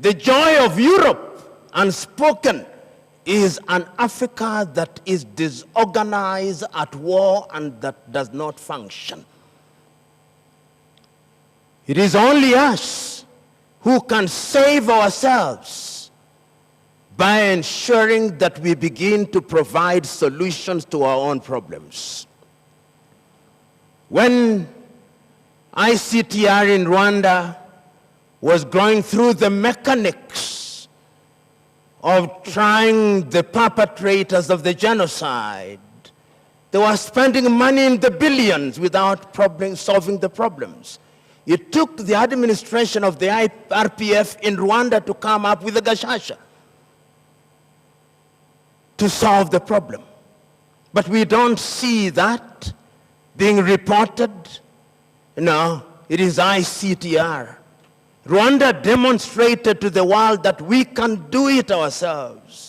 The joy of Europe, unspoken, is an Africa that is disorganized, at war, and that does not function. It is only us who can save ourselves by ensuring that we begin to provide solutions to our own problems. When ICTR in Rwanda was going through the mechanics of trying the perpetrators of the genocide, they were spending money in the billions without solving the problems. It took the administration of the RPF in Rwanda to come up with a gashasha to solve the problem. But we don't see that being reported. No, it is ICTR. Rwanda demonstrated to the world that we can do it ourselves.